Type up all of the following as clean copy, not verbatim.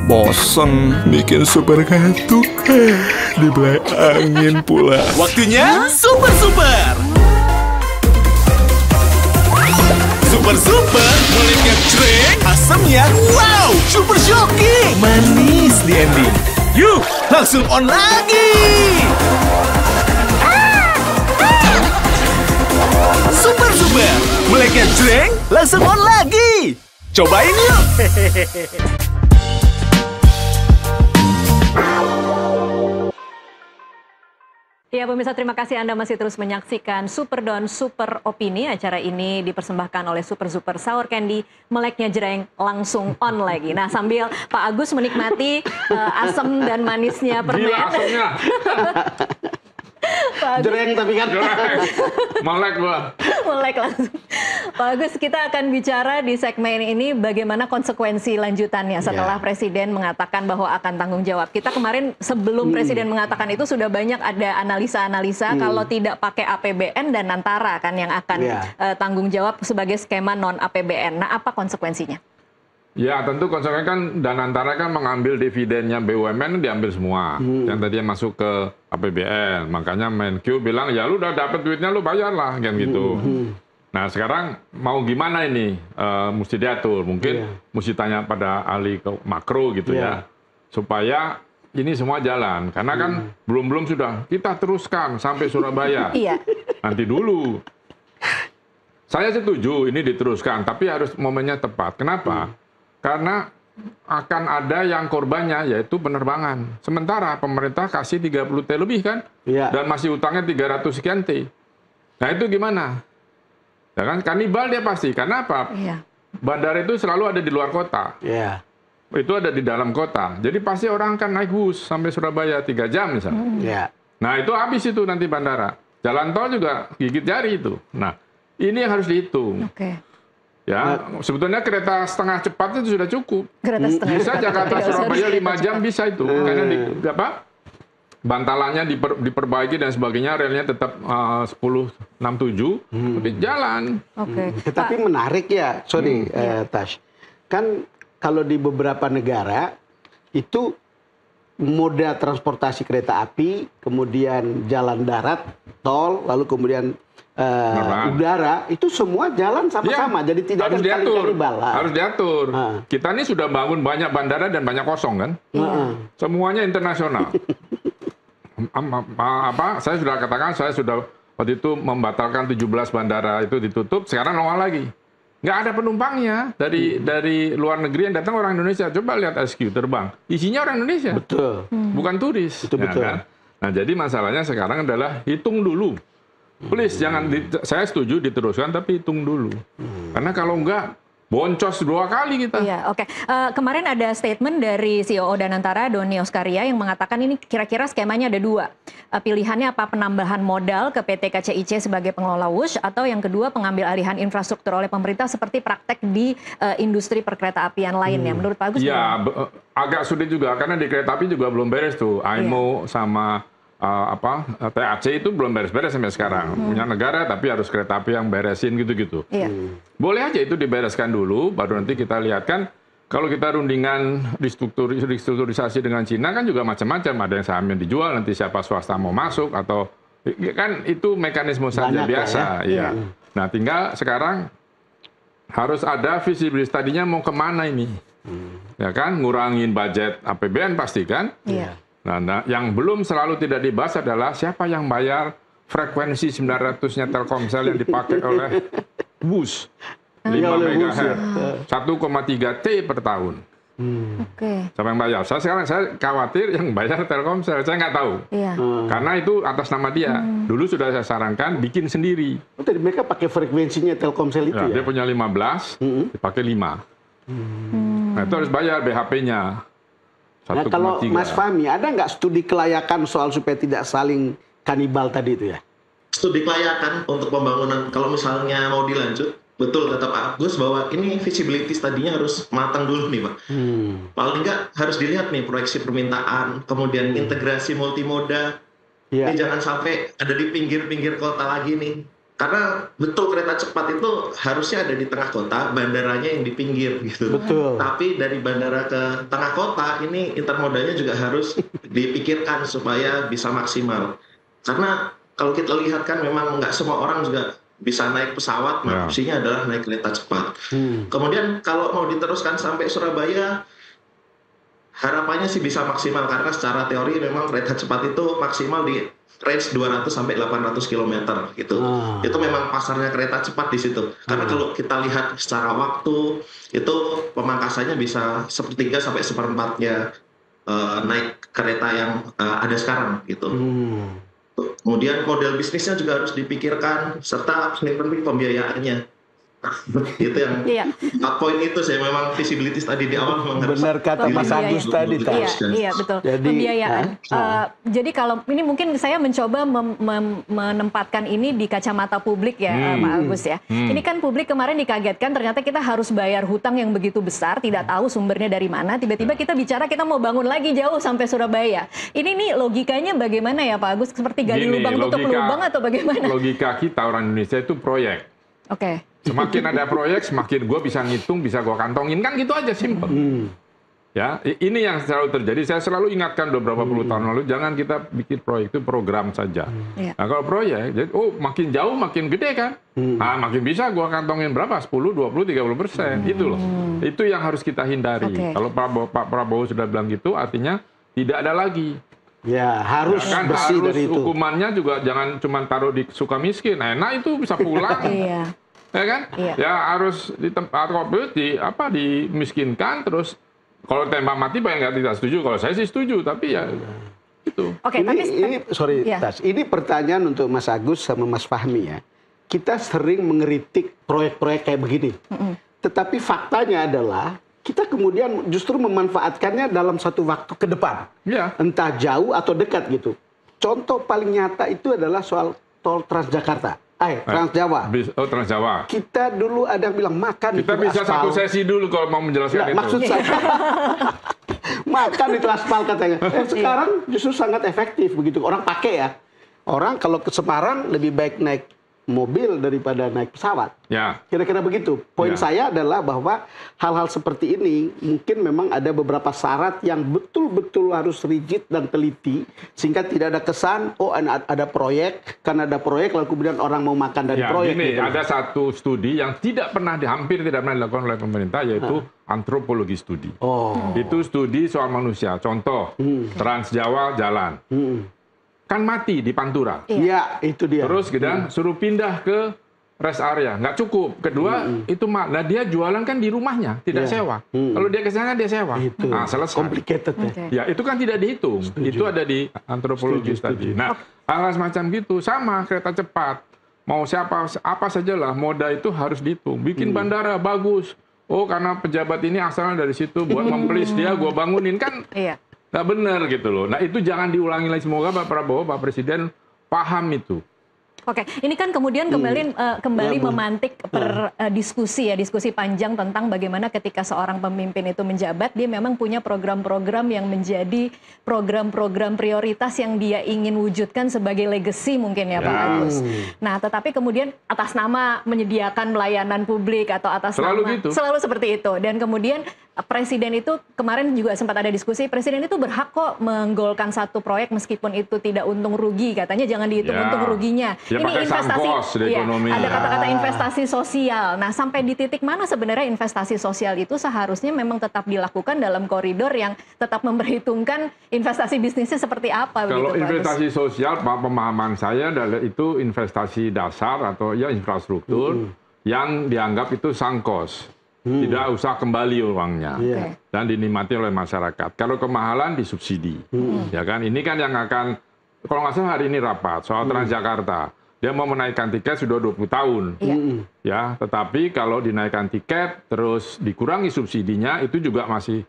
bosen, bikin super kantuk, dibelai angin pula. Waktunya super. Super mulai ngecreng, asamnya wow, super shocking, manis di ending. Yuk, langsung on lagi. Super mulai ngecreng, langsung on lagi. Cobain yuk. Ya pemirsa, terima kasih Anda masih terus menyaksikan Super Don Super Opini. Acara ini dipersembahkan oleh Super Sour Candy, meleknya jreng langsung on lagi. Nah, sambil Pak Agus menikmati asam dan manisnya permen. Gila asamnya. Jreng tapi kan. Melek gua. Melek langsung. Pak Agus, kita akan bicara di segmen ini bagaimana konsekuensi lanjutannya setelah Presiden mengatakan bahwa akan tanggung jawab. Kita kemarin sebelum Presiden mengatakan itu sudah banyak ada analisa-analisa kalau tidak pakai APBN dan Antara kan yang akan tanggung jawab sebagai skema non APBN. Nah, apa konsekuensinya? Ya tentu konsekuensinya kan Danantara kan mengambil dividennya BUMN diambil semua yang tadinya masuk ke APBN. Makanya Menkyu bilang ya lu udah dapet duitnya lu bayarlah kan gitu. Nah sekarang mau gimana ini mesti diatur. Mungkin mesti tanya pada ahli makro gitu ya supaya ini semua jalan. Karena kan belum sudah kita teruskan sampai Surabaya. Nanti dulu. Saya setuju ini diteruskan tapi harus momennya tepat. Kenapa? Karena akan ada yang korbannya yaitu penerbangan. Sementara pemerintah kasih 30 T lebih kan? Dan masih utangnya 300 sekian T. Nah itu gimana? Ya kan kanibal dia pasti. Karena apa? Bandara itu selalu ada di luar kota. Itu ada di dalam kota. Jadi pasti orang akan naik bus sampai Surabaya 3 jam misalnya. Nah itu habis itu nanti bandara. Jalan tol juga gigit jari itu. Nah ini yang harus dihitung. Ya, sebetulnya kereta setengah cepat itu sudah cukup. Bisa Jakarta Surabaya 5 jam bisa itu. Karena bantalannya diperbaiki dan sebagainya, relnya tetap 1067, tapi jalan. Tetapi menarik ya, sorry Tash. Kan kalau di beberapa negara itu moda transportasi kereta api, kemudian jalan darat, tol, lalu kemudian udara itu semua jalan sama-sama, jadi tidak ada kanibal. Harus diatur. Kita ini sudah bangun banyak bandara dan banyak kosong kan, semuanya internasional. Saya sudah katakan, saya sudah waktu itu membatalkan 17 bandara itu ditutup, sekarang nongol lagi. Nggak ada penumpangnya dari luar negeri yang datang orang Indonesia. Coba lihat SQ terbang, isinya orang Indonesia. Betul. Bukan turis. Itu betul. Kan? Nah jadi masalahnya sekarang adalah hitung dulu. Please jangan, saya setuju diteruskan tapi hitung dulu. Karena kalau enggak boncos 2 kali kita. Kemarin ada statement dari CEO Danantara, Doni Oskaria, yang mengatakan ini kira-kira skemanya ada 2. Pilihannya apa? Penambahan modal ke PT KCIC sebagai pengelola WUSH, atau yang kedua pengambil alihan infrastruktur oleh pemerintah seperti praktek di industri perkereta apian lainnya. Menurut Pak Agus? Ya, agak sulit juga karena di kereta api juga belum beres tuh. IMO sama TAC itu belum beres-beres sampai sekarang. Punya negara tapi harus kereta api yang beresin gitu-gitu. Boleh aja itu dibereskan dulu, baru nanti kita lihat kan. Kalau kita rundingan restrukturisasi dengan Cina kan juga macam-macam. Ada yang sahamnya dijual, nanti siapa swasta mau masuk, atau kan itu mekanisme saja biasa. Nah tinggal sekarang harus ada visibilitas tadinya mau kemana ini. Ya kan, ngurangin budget APBN pasti kan. Nah, yang belum selalu tidak dibahas adalah siapa yang bayar frekuensi 900-nya Telkomsel yang dipakai oleh WUSH 5 MHz, 1,3 T per tahun. Siapa yang bayar? Saya khawatir yang bayar Telkomsel, saya nggak tahu. Karena itu atas nama dia. Dulu sudah saya sarankan bikin sendiri. Jadi mereka pakai frekuensinya Telkomsel itu ya? Dia punya 15, dipakai 5. Nah itu harus bayar BHP-nya. Nah kalau Mas Fahmi, ada nggak studi kelayakan soal supaya tidak saling kanibal tadi itu ya? Studi kelayakan untuk pembangunan, kalau misalnya mau dilanjut, betul kata Pak Agus bahwa ini visibility tadinya harus matang dulu nih Pak. Paling nggak harus dilihat nih proyeksi permintaan, kemudian integrasi multimoda. Ini jangan sampai ada di pinggir-pinggir kota lagi nih. Karena betul kereta cepat itu harusnya ada di tengah kota, bandaranya yang di pinggir gitu. Betul. Tapi dari bandara ke tengah kota ini intermodanya juga harus dipikirkan supaya bisa maksimal. Karena kalau kita lihat kan memang nggak semua orang juga bisa naik pesawat, opsinya adalah naik kereta cepat. Kemudian kalau mau diteruskan sampai Surabaya, harapannya sih bisa maksimal karena secara teori memang kereta cepat itu maksimal di range 200 sampai 800 km gitu. Itu memang pasarnya kereta cepat di situ. Karena kalau kita lihat secara waktu itu pemangkasannya bisa 1/3 sampai 1/4-nya naik kereta yang ada sekarang gitu. Kemudian model bisnisnya juga harus dipikirkan serta penting pembiayaannya. Itu yang 4 poin itu saya memang visibility tadi di awal memang harus benar kata Mas Agus tadi. Iya betul. Jadi, pembiayaan. Jadi kalau ini mungkin saya mencoba menempatkan ini di kacamata publik ya, Pak Agus ya. Ini kan publik kemarin dikagetkan ternyata kita harus bayar hutang yang begitu besar, tidak tahu sumbernya dari mana. Tiba-tiba kita bicara kita mau bangun lagi jauh sampai Surabaya. Ini nih logikanya bagaimana ya Pak Agus? Seperti gali lubang tutup lubang atau bagaimana? Logika kita orang Indonesia itu proyek. Oke. Semakin ada proyek, semakin gue bisa ngitung, bisa gue kantongin. Kan gitu aja, simple. Ya, ini yang selalu terjadi. Saya selalu ingatkan beberapa puluh tahun lalu, jangan kita bikin proyek itu program saja. Nah, kalau proyek, jadi, makin jauh makin gede kan? Nah, makin bisa gue kantongin berapa? 10, 20, 30%. Itu loh. Itu yang harus kita hindari. Kalau Pak Prabowo sudah bilang gitu, artinya tidak ada lagi. Ya, harus kan bersih harus dari itu. hukumannya juga jangan cuma taruh di Sukamiskin. Enak itu bisa pulang. Ya kan? Ya harus di tempat kopi dimiskinkan terus kalau tembak mati banyak nggak tidak setuju. Kalau saya sih setuju, tapi ya itu. Ini pertanyaan untuk Mas Agus sama Mas Fahmi ya. Kita sering mengkritik proyek-proyek kayak begini. Tetapi faktanya adalah kita kemudian justru memanfaatkannya dalam satu waktu ke depan. Entah jauh atau dekat gitu. Contoh paling nyata itu adalah soal tol Transjakarta. Transjawa. Transjawa. Kita dulu ada yang bilang makan kita itu bisa aspal. satu sesi dulu kalau mau menjelaskan itu. Maksud saya makan itu aspal katanya. Sekarang justru sangat efektif begitu. Orang pakai ya. Orang kalau ke Semarang lebih baik naik mobil daripada naik pesawat. Kira-kira begitu. Poin saya adalah bahwa hal-hal seperti ini mungkin memang ada beberapa syarat yang betul-betul harus rigid dan teliti sehingga tidak ada kesan ada proyek, karena ada proyek lalu kemudian orang mau makan dari proyek. Gini, ada satu studi yang hampir tidak pernah dilakukan oleh pemerintah yaitu antropologi studi. Itu studi soal manusia. Contoh, Transjawa jalan. Kan mati di Pantura. Iya, itu dia. Terus kita suruh pindah ke rest area, nggak cukup. Kedua, itu dia jualan kan di rumahnya, tidak sewa. Kalau dia ke sana dia sewa. Nah, selesai. Complicated ya. Itu kan tidak dihitung. Itu ada di antropologi tadi. Nah, hal semacam gitu sama kereta cepat. Mau apa sajalah moda itu harus dihitung. Bikin bandara bagus. Karena pejabat ini asalnya dari situ buat memplis dia, gua bangunin kan. Nggak benar gitu loh. Nah itu jangan diulangi lagi. Semoga Pak Prabowo, Pak Presiden paham itu. Oke, ini kan kemudian kembali memantik diskusi panjang tentang bagaimana ketika seorang pemimpin itu menjabat, dia memang punya program-program yang menjadi program-program prioritas yang dia ingin wujudkan sebagai legacy mungkin ya Pak Agus. Nah, tetapi kemudian atas nama menyediakan pelayanan publik atau atas selalu seperti itu. Dan kemudian Presiden itu kemarin juga sempat ada diskusi, Presiden itu berhak kok menggolkan satu proyek meskipun itu tidak untung rugi, katanya jangan dihitung untung ruginya. Ya, ini investasi, ada kata-kata investasi sosial. Nah, sampai di titik mana sebenarnya investasi sosial itu seharusnya memang tetap dilakukan dalam koridor yang tetap memperhitungkan investasi bisnisnya seperti apa? Kalau investasi sosial, pemahaman saya adalah itu investasi dasar atau infrastruktur yang dianggap itu sangkos. Tidak usah kembali uangnya dan dinikmati oleh masyarakat. Kalau kemahalan disubsidi, ya kan? Ini kan yang akan, kalau nggak salah hari ini rapat soal Transjakarta. Dia mau menaikkan tiket sudah 20 tahun, ya. Tetapi kalau dinaikkan tiket terus dikurangi subsidinya itu juga masih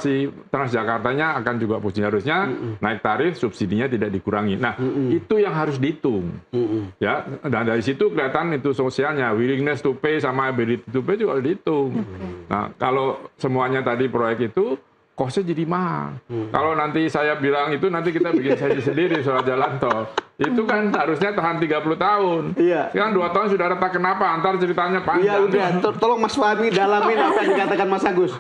si Transjakartanya akan juga pusing. Harusnya naik tarif, subsidinya tidak dikurangi. Nah, itu yang harus dihitung. Ya, dan dari situ kelihatan itu sosialnya, willingness to pay sama ability to pay juga dihitung. Nah, kalau semuanya tadi proyek itu kosnya jadi mahal. Kalau nanti saya bilang itu, nanti kita bikin sesi sendiri soal jalan tol. Itu kan harusnya tahan 30 tahun. Iya. Sekarang 2 tahun sudah retak, kenapa? Antar ceritanya Iya panjang. udah, tolong Mas Fahmi dalamin apa yang dikatakan Mas Agus.